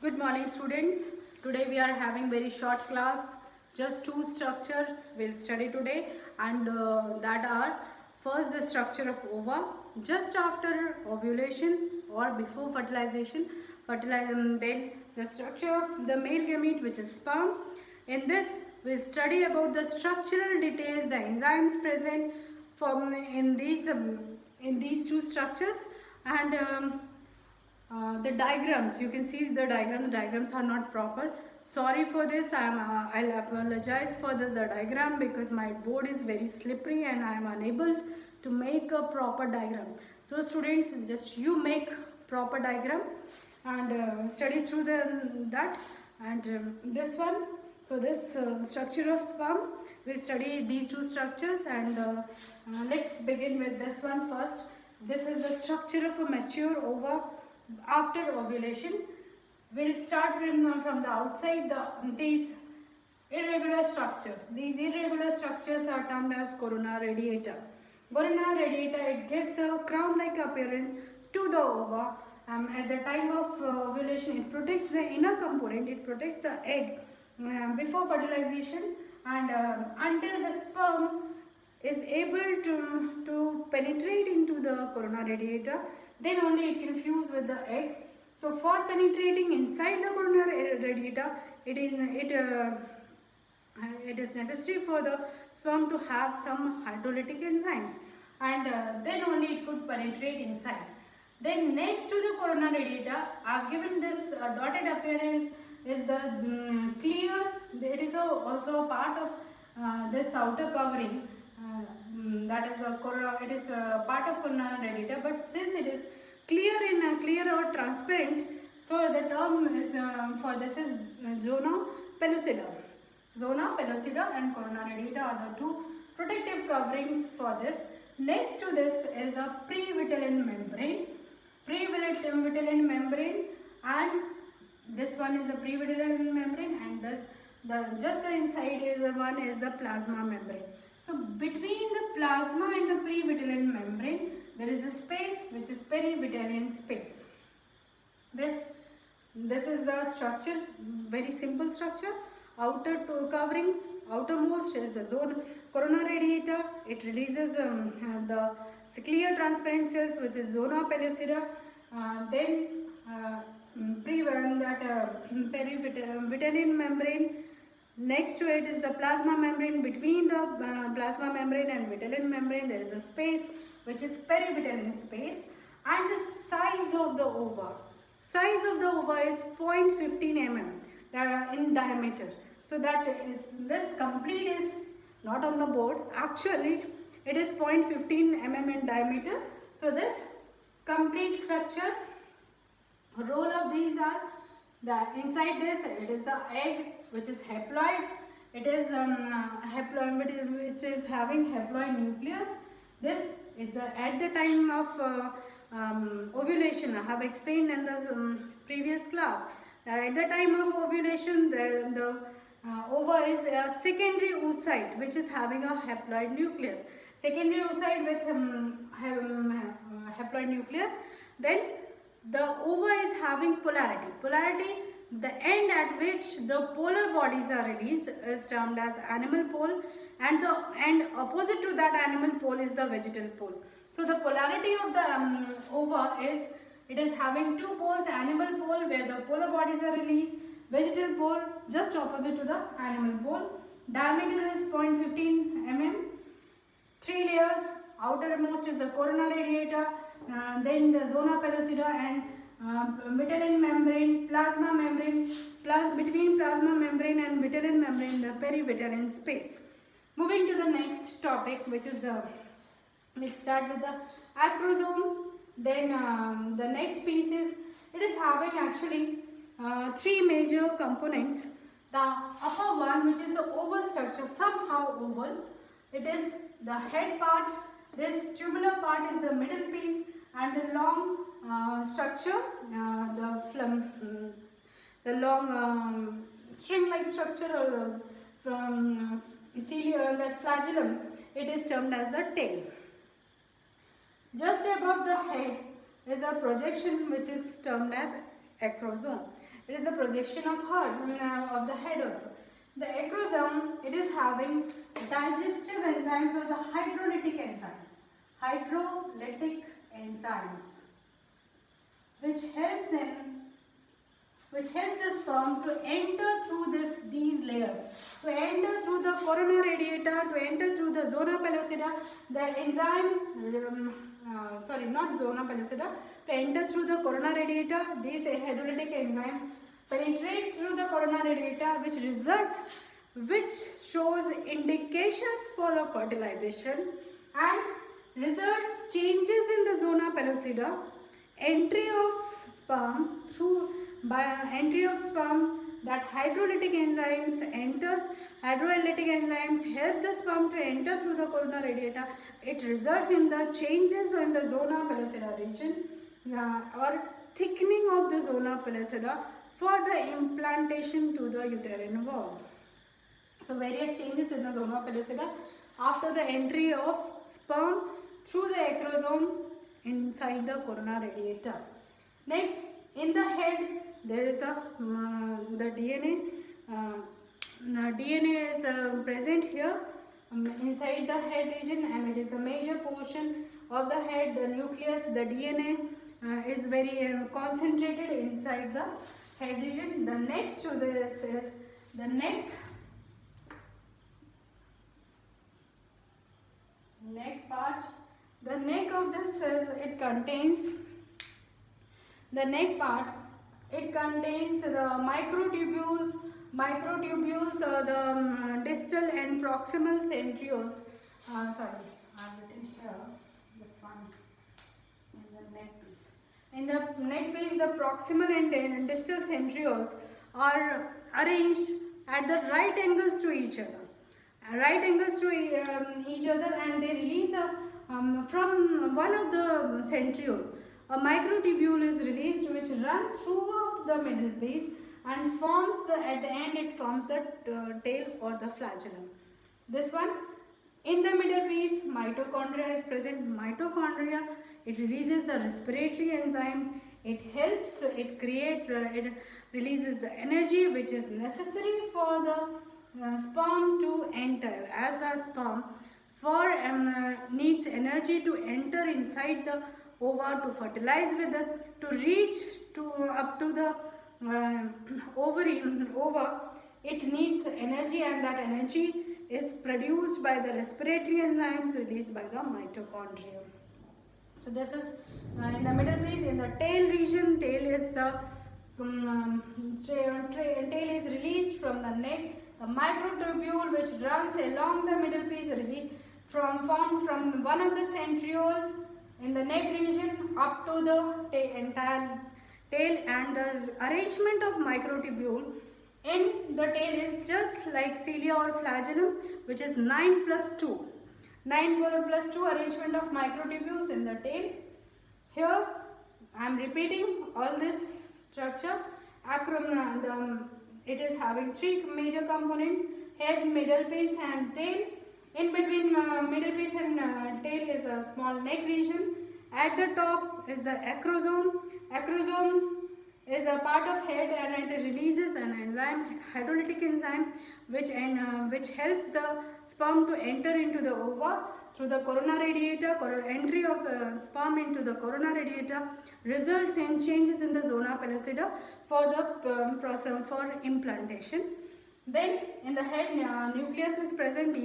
Good morning students. Today we are having very short class. Just two structures we'll study today and that are first the structure of ova just after ovulation or before fertilization. Then the structure of the male gamete which is sperm. In this we'll study about the structural details, the enzymes present from in these two structures and the diagrams, you can see the diagrams are not proper. Sorry for this, I'll apologize for the diagram because my board is very slippery and I am unable to make a proper diagram. So students, just you make proper diagram and study through that and this one. So this structure of sperm, we'll study these two structures and let's begin with this one first. This is the structure of a mature ova after ovulation. We'll start from the outside, these irregular structures. These irregular structures are termed as corona radiata. Corona radiata, it gives a crown-like appearance to the ova. At the time of ovulation, it protects the inner component, it protects the egg before fertilization and until the sperm is able to penetrate into the corona radiata, then only it can fuse with the egg. So for penetrating inside the corona radiata, it is necessary for the sperm to have some hydrolytic enzymes and then only it could penetrate inside. Then next to the corona radiata, I have given this dotted appearance is the clear. It is also a part of this outer covering. That is a corona. It is a part of corona radiata, but since it is clear or transparent, so the term is for this is zona pellucida. Zona pellucida and corona radiata are the two protective coverings for this. Next to this is a previtelline membrane. Previtelline membrane, and this one is a previtelline membrane, and this just the inside is the one is the plasma membrane. So between the plasma and the previtelline membrane, there is a space which is perivitelline space. This is the structure, very simple structure. Outer two coverings, outermost is the zone corona radiata. It releases the clear transparent cells which is zona pellucida. Then perivitelline membrane. Next to it is the plasma membrane. Between the plasma membrane and vitelline membrane, there is a space which is perivitelline space. And the size of the ova. Size of the ova is 0.15 mm in diameter. So that is, this complete is not on the board. Actually, it is 0.15 mm in diameter. So this complete structure, role of these are that inside this it is the egg which is haploid. It is haploid which is having haploid nucleus. This is at the time of ovulation. I have explained in the previous class that at the time of ovulation the ova is a secondary oocyte which is having a haploid nucleus. Secondary oocyte with haploid nucleus. Then the ova is having polarity. Polarity, the end at which the polar bodies are released is termed as animal pole, and the end opposite to that animal pole is the vegetal pole. So the polarity of the ova is, it is having two poles, animal pole where the polar bodies are released, vegetal pole just opposite to the animal pole. Diameter is 0.15 mm. Three layers. Outermost is the corona radiata, then the zona pellucida and vitelline membrane, plasma membrane, between plasma membrane and vitelline membrane, the perivitelline space. Moving to the next topic, which is we'll start with the acrosome. Then the next piece is, it is having actually three major components. The upper one, which is the oval structure, somehow oval. It is the head part. This tubular part is the middle piece, and the long structure, the long string-like structure or from that flagellum, it is termed as the tail. Just above the head is a projection which is termed as acrosome. It is the projection of the head also. The acrosome, it is having digestive enzymes or the hydrolytic enzyme. Hydrolytic enzymes which helps the sperm to enter through these layers, to enter through the corona radiata, to enter through the zona pellucida. The enzyme, not zona pellucida, to enter through the corona radiata. These hydrolytic enzyme penetrate through the corona radiata, which shows indications for the fertilization and results changes in the zona pellucida. Entry of sperm that hydrolytic enzymes enters. Hydrolytic enzymes help the sperm to enter through the corona radiata. It results in the changes in the zona pellucida region or thickening of the zona pellucida for the implantation to the uterine wall. So various changes in the zona pellucida after the entry of sperm through the acrosome inside the corona radiata. Next, in the head there is the DNA. DNA is present here inside the head region, and it is a major portion of the head. The nucleus, the DNA is very concentrated inside the head region. The next to this is the neck. Neck part. The neck of this is, it contains the neck part. It contains the microtubules or the distal and proximal centrioles. I've written here this one in the neck piece. In the neck piece, the proximal and distal centrioles are arranged at the right angles to each other. And they release from one of the centriole. A microtubule is released which runs throughout the middle piece and forms at the end it forms the tail or the flagellum. This one, in the middle piece, mitochondria is present. Mitochondria, it releases the respiratory enzymes. It releases the energy which is necessary for the sperm to enter. As the sperm needs energy to enter inside the ova to fertilize with it, to reach up to the ova, it needs energy, and that energy is produced by the respiratory enzymes released by the mitochondria. So this is in the middle piece. In the tail region, tail is released from the neck. The microtubule which runs along the middle piece formed from one of the centriole in the neck region up to the entire tail, and the arrangement of microtubule in the tail is just like cilia or flagellum, which is 9 plus 2. 9 plus 2 arrangement of microtubules in the tail. Here I am repeating all this structure. It is having 3 major components: head, middle piece and tail. In between middle piece and tail is a small neck region. At the top is the acrosome. Acrosome is a part of head, and it releases an enzyme, hydrolytic enzyme, which helps the sperm to enter into the ova through the corona radiata. Entry of sperm into the corona radiata results in changes in the zona pellucida for the process for implantation. Then in the head, nucleus is present.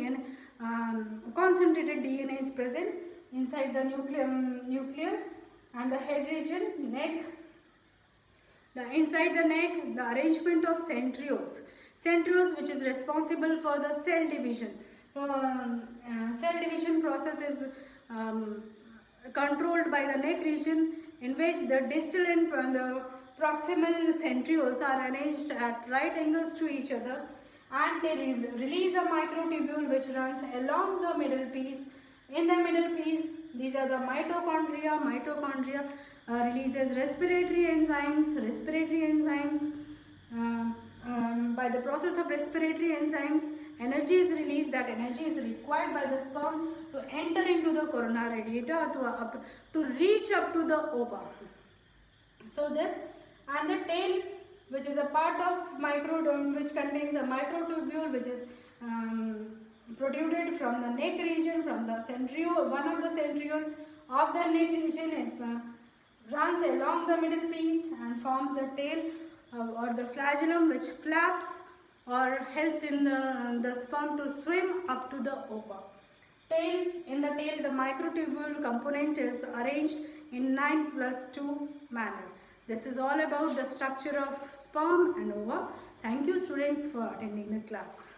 Concentrated DNA is present inside the nucleus, and the head region, neck. Inside the neck, the arrangement of centrioles. Centrioles, which is responsible for the cell division. So, cell division process is controlled by the neck region, in which the distal and the proximal centrioles are arranged at right angles to each other, and they release a microtubule which runs along the middle piece. In the middle piece, these are the mitochondria. Mitochondria releases respiratory enzymes. By the process of respiratory enzymes, energy is released. That energy is required by the sperm to enter into the corona radiata to reach up to the ova. So this, and the tail which is a part of microdome, which contains a microtubule, which is protruded from the neck region, from the centriole, one of the centriole of the neck region. It runs along the middle piece and forms the tail or the flagellum, which flaps or helps in the sperm to swim up to the ova. Tail, in the tail, the microtubule component is arranged in 9+2 manner. This is all about the structure of sperm and ova. Thank you students for attending the class.